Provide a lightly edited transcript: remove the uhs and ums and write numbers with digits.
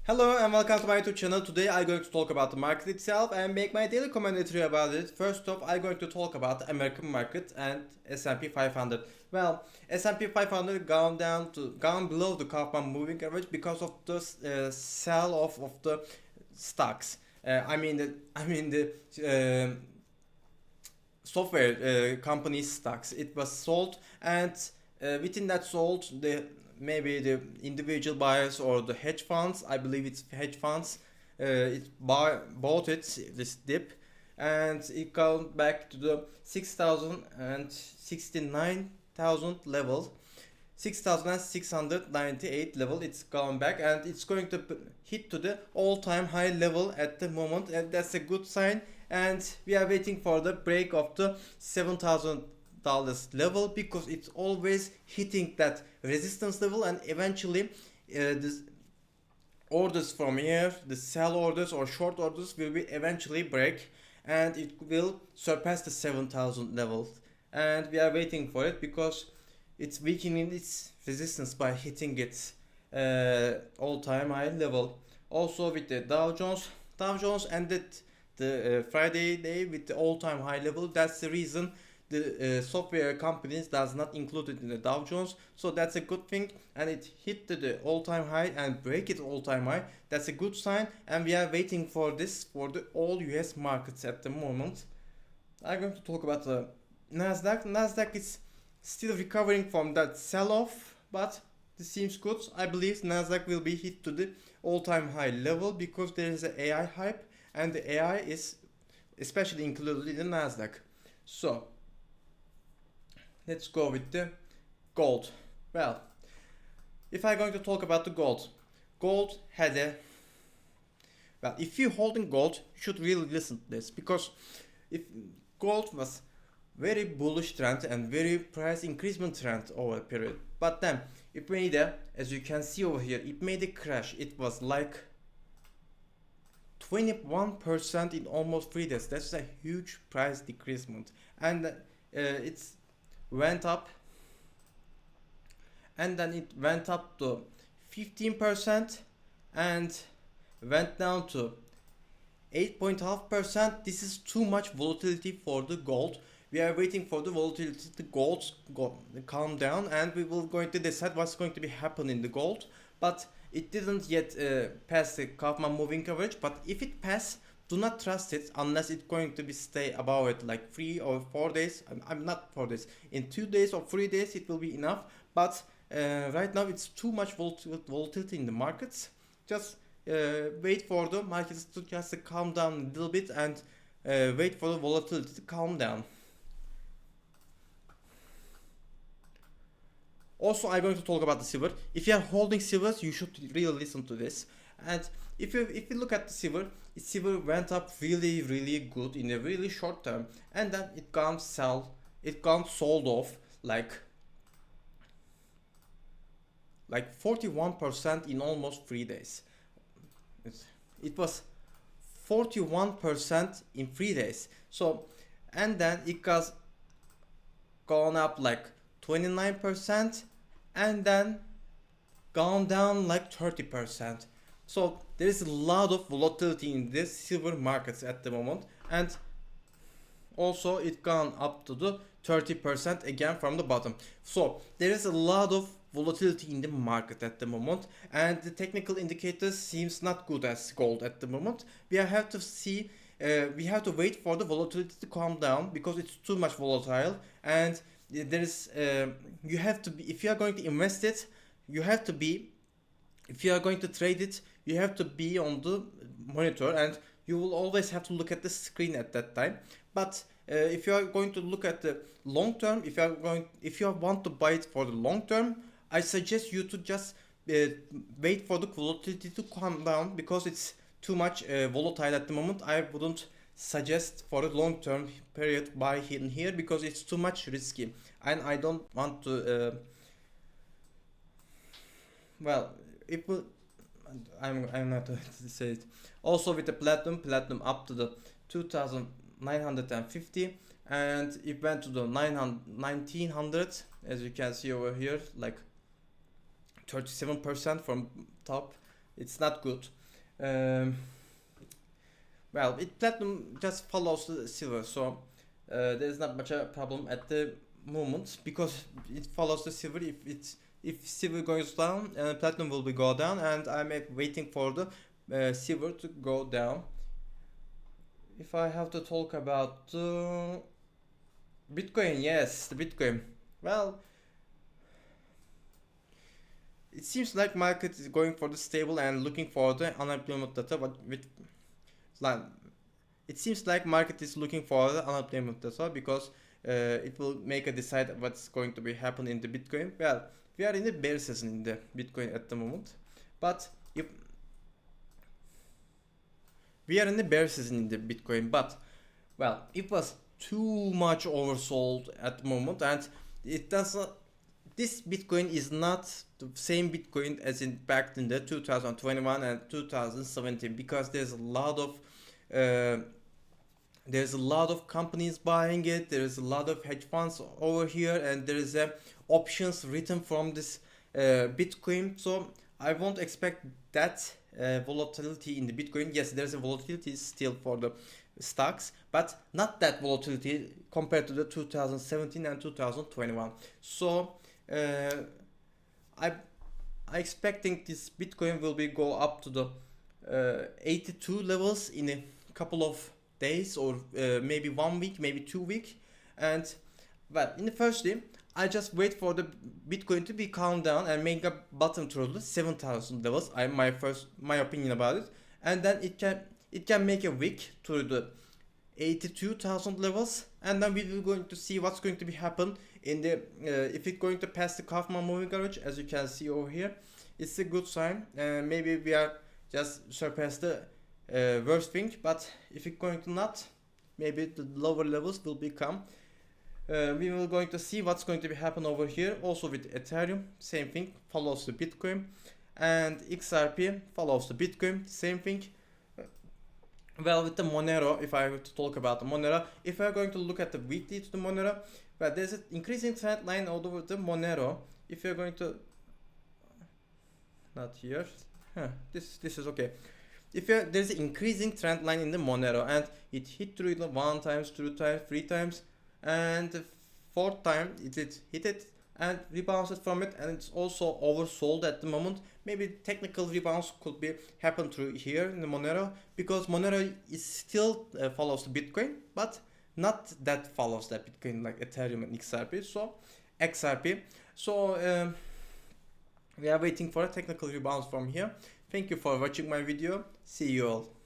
Hello and welcome to my YouTube channel. Today I'm going to talk about the market itself and make my daily commentary about it. First off, I'm going to talk about the American market and S&P 500. Well, S&P 500 gone below the Kaufman moving average because of the sell off of the stocks. The software company's stocks. It was sold and within that sold maybe the individual buyers or the hedge funds. I believe it's hedge funds. Bought this dip, and it got back to the 6,000 and 69,000 level. 6,698 level. It's gone back and it's going to hit to the all-time high level at the moment, and that's a good sign. And we are waiting for the break of the $7,000 level because it's always hitting that resistance level, and eventually this orders from here, the sell orders or short orders will be eventually break and it will surpass the 7,000 levels, and we are waiting for it because it's weakening its resistance by hitting its all-time high level. Also with the Dow Jones ended the Friday day with the all-time high level. That's the reason the software companies does not include it in the Dow Jones, so that's a good thing, and it hit the all-time high and break it all-time high. That's a good sign, and we are waiting for this for the all US markets at the moment. I'm going to talk about the Nasdaq is still recovering from that sell-off, but this seems good. I believe Nasdaq will be hit to the all-time high level because there is an AI hype, and the AI is especially included in the Nasdaq. So let's go with the gold. Well, if I'm going to talk about the gold had a if you're holding gold, you should really listen to this, because if gold was very bullish trend and very price increasement trend over a period, but then it made as you can see over here, it made a crash. It was like 21% in almost 3 days. That's a huge price decreasement, and it's went up, and then it went up to 15% and went down to 8.5%. This is too much volatility for the gold. We are waiting for the volatility to calm down, and we will going to decide what's going to be happening in the gold. But it didn't yet pass the Kaufman moving average. But if it pass, do not trust it unless it's going to be stay above it like 3 or 4 days. I'm not 4 days. In 2 days or 3 days it will be enough. But right now it's too much volatility in the markets. Just wait for the markets to just calm down a little bit, and wait for the volatility to calm down. Also, I'm going to talk about the silver. If you are holding silver, you should really listen to this. And if you look at the silver went up really good in a really short term, and then it can't sold off like 41% in almost 3 days. It was 41% in 3 days. So, and then it has gone up like 29% and then gone down like 30%. So there is a lot of volatility in this silver markets at the moment, and also it gone up to the 30% again from the bottom. So there is a lot of volatility in the market at the moment, and the technical indicators seems not good as gold at the moment. We have to see, we have to wait for the volatility to calm down because it's too much volatile, and there is you have to be, if you are going to invest it, you have to be, if you are going to trade it, you have to be on the monitor, and you will always have to look at the screen at that time. But if you are going to look at the long term, if you want to buy it for the long term, I suggest you to just wait for the volatility to calm down because it's too much volatile at the moment. I wouldn't suggest for a long term period buy in here because it's too much risky, and I don't want to it will, I'm not going to say it. Also with the platinum up to the 2,950, and it went to the 1900, as you can see over here, like 37% from top. It's not good. Um, well, platinum just follows the silver, so there is not much a problem at the moment because it follows the silver. If silver goes down, platinum will be go down, and I'm waiting for the silver to go down. If I have to talk about Bitcoin, yes, the Bitcoin. Well, it seems like market is going for the stable and looking for the unemployment data, but with like it seems like market is looking for the unemployment data because it will make a decide what's going to be happen in the Bitcoin. Well, we are in the bear season in the Bitcoin at the moment, but if we are in the bear season in the Bitcoin, but well, it was too much oversold at the moment, and it doesn't. This Bitcoin is not the same Bitcoin as in back in the 2021 and 2017 because uh, there's a lot of companies buying it. There is a lot of hedge funds over here, and there is a options written from this Bitcoin. So I won't expect that volatility in the Bitcoin. Yes, there's a volatility still for the stocks, but not that volatility compared to the 2017 and 2021. So uh, I I expecting this Bitcoin will be go up to the 82 levels in a couple of days or maybe 1 week, maybe 2 week, and well, in the first day, I just wait for the Bitcoin to be calm down and make a bottom through the 7,000 levels. My opinion about it, and then it can make a wick to the 82,000 levels, and then we will going to see what's going to be happen in the if it's going to pass the Kaufman moving average. As you can see over here, it's a good sign. Maybe we are just surpass the worst thing, but if it's going to not, maybe the lower levels will become. We will going to see what's going to be happen over here. Also with Ethereum, same thing, follows the Bitcoin, and XRP follows the Bitcoin, same thing. Well, with the Monero, if I were to talk about the Monero, if we're going to look at the weekly to the Monero, well, there's an increasing trend line all over the Monero. If you're going to, not here, this is okay. If there's an increasing trend line in the Monero, and it hit through it one times, two times, three times, and the fourth time it hit it and rebounded from it, and it's also oversold at the moment. Maybe technical rebounds could be happen through here in the Monero because Monero is still follows the Bitcoin, but not that follows that Bitcoin like Ethereum and XRP. So we are waiting for a technical rebound from here. Thank you for watching my video. See you all.